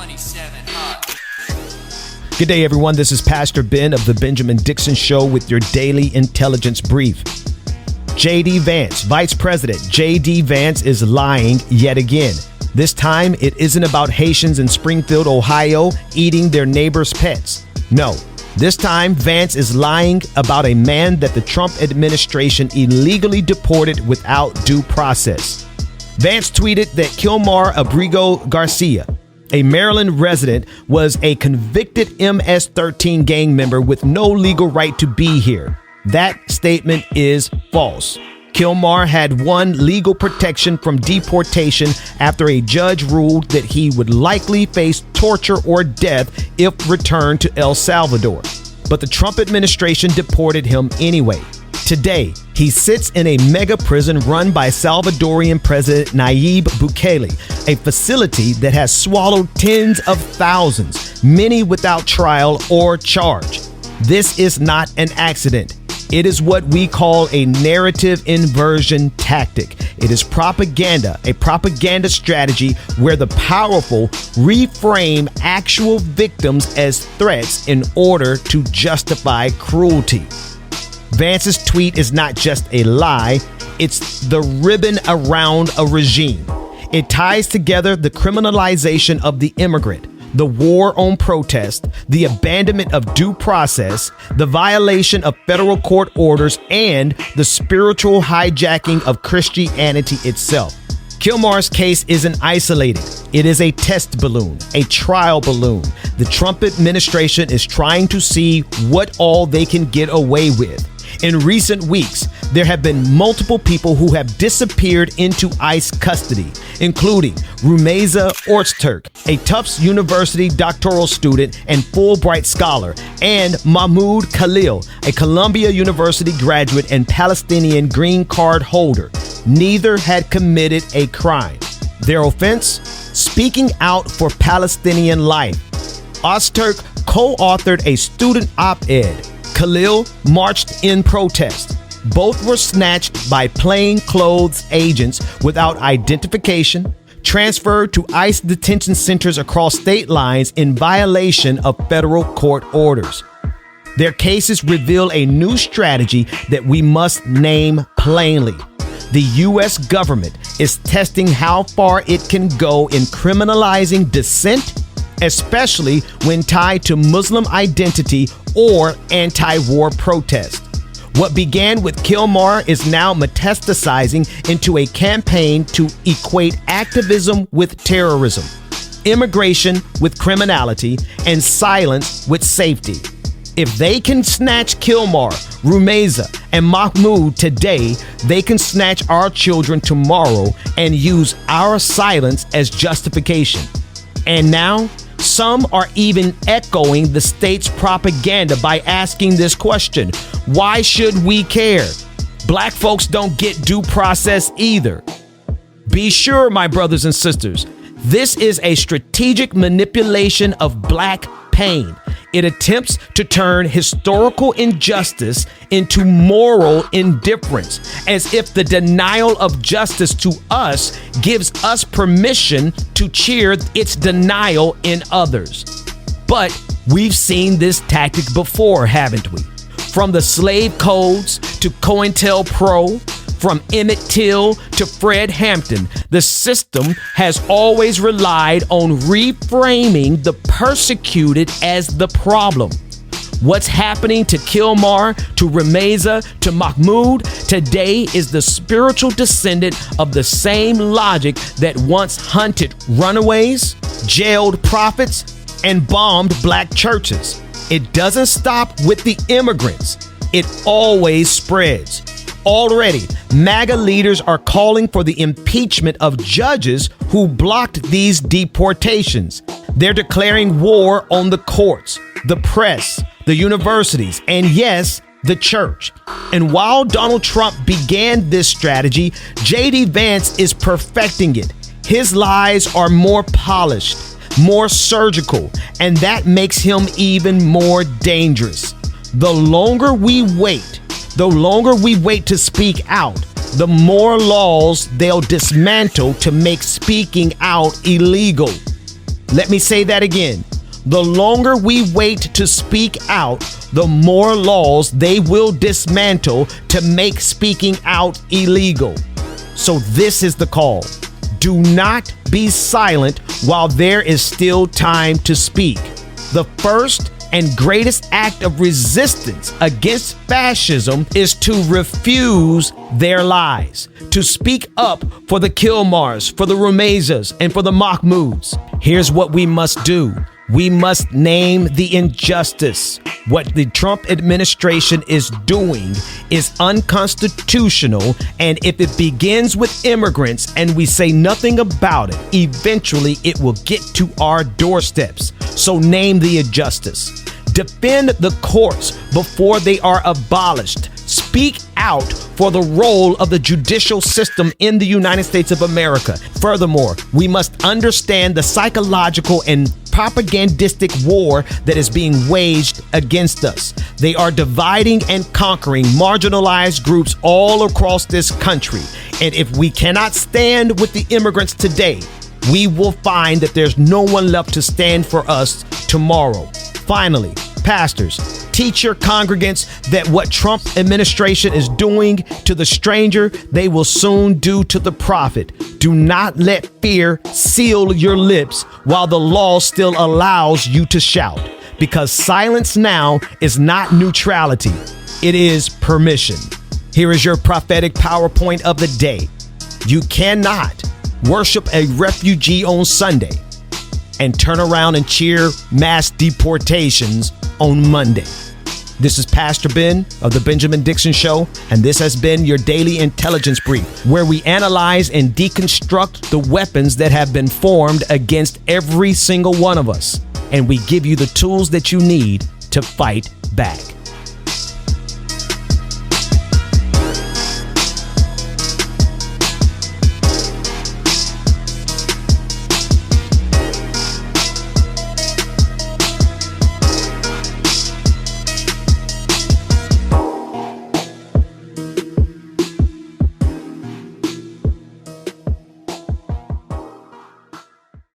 27 Hot. Good day, everyone. This is Pastor Ben of the Benjamin Dixon Show with your daily intelligence brief. J.D. Vance, Vice President J.D. Vance is lying yet again. This time, it isn't about Haitians in Springfield, Ohio, eating their neighbors' pets. No, this time, Vance is lying about a man that the Trump administration illegally deported without due process. Vance tweeted that Kilmar Garcia, a Maryland resident, was a convicted MS-13 gang member with no legal right to be here. That statement is false. Kilmar had won legal protection from deportation after a judge ruled that he would likely face torture or death if returned to El Salvador. But the Trump administration deported him anyway. Today, he sits in a mega prison run by Salvadorian President Nayib Bukele, a facility that has swallowed tens of thousands, many without trial or charge. This is not an accident. It is what we call a narrative inversion tactic. It is propaganda, a propaganda strategy where the powerful reframe actual victims as threats in order to justify cruelty. Vance's tweet is not just a lie, it's the ribbon around a regime. It ties together the criminalization of the immigrant, the war on protest, the abandonment of due process, the violation of federal court orders, and the spiritual hijacking of Christianity itself. Kilmar's case isn't isolated. It is a test balloon, a trial balloon. The Trump administration is trying to see what all they can get away with. In recent weeks, there have been multiple people who have disappeared into ICE custody, including Rumeza Ozturk, a Tufts University doctoral student and Fulbright scholar, and Mahmoud Khalil, a Columbia University graduate and Palestinian green card holder. Neither had committed a crime. Their offense? Speaking out for Palestinian life. Ozturk co-authored a student op-ed. Khalil marched in protest. Both were snatched by plainclothes agents without identification, transferred to ICE detention centers across state lines in violation of federal court orders. Their cases reveal a new strategy that we must name plainly. The U.S. government is testing how far it can go in criminalizing dissent, especially when tied to Muslim identity or anti-war protest. What began with Kilmar is now metastasizing into a campaign to equate activism with terrorism, immigration with criminality, and silence with safety. If they can snatch Kilmar, Rumeza, and Mahmoud today, they can snatch our children tomorrow and use our silence as justification. And now, some are even echoing the state's propaganda by asking this question: why should we care? Black folks don't get due process either. Be sure, my brothers and sisters, this is a strategic manipulation of black pain. It attempts to turn historical injustice into moral indifference, as if the denial of justice to us gives us permission to cheer its denial in others. But we've seen this tactic before, haven't we? From the slave codes to COINTELPRO, from Emmett Till to Fred Hampton, the system has always relied on reframing the persecuted as the problem. What's happening to Kilmar, to Rumeza, to Mahmoud today is the spiritual descendant of the same logic that once hunted runaways, jailed prophets, and bombed black churches. It doesn't stop with the immigrants. It always spreads. Already, MAGA leaders are calling for the impeachment of judges who blocked these deportations. They're declaring war on the courts, the press, the universities, and yes, the church. And while Donald Trump began this strategy, J.D. Vance is perfecting it. His lies are more polished, more surgical, and that makes him even more dangerous. The longer we wait to speak out, the more laws they'll dismantle to make speaking out illegal. Let me say that again. The longer we wait to speak out, the more laws they will dismantle to make speaking out illegal. So this is the call. Do not be silent while there is still time to speak. The first and greatest act of resistance against fascism is to refuse their lies, to speak up for the Kilmars, for the Rumezas, and for the Mahmouds. Here's what we must do. We must name the injustice. What the Trump administration is doing is unconstitutional, and if it begins with immigrants and we say nothing about it, eventually it will get to our doorsteps. So name the injustice. Defend the courts before they are abolished. Speak out for the role of the judicial system in the United States of America. Furthermore, we must understand the psychological and propagandistic war that is being waged against us. They are dividing and conquering marginalized groups all across this country. And if we cannot stand with the immigrants today, we will find that there's no one left to stand for us tomorrow. Finally, pastors, teach your congregants that what Trump administration is doing to the stranger, they will soon do to the prophet. Do not let fear seal your lips while the law still allows you to shout, because silence now is not neutrality. It is permission. Here is your prophetic PowerPoint of the day. You cannot worship a refugee on Sunday and turn around and cheer mass deportations on Monday. This is Pastor Ben of the Benjamin Dixon Show, and this has been your daily intelligence brief, where we analyze and deconstruct the weapons that have been formed against every single one of us, and we give you the tools that you need to fight back.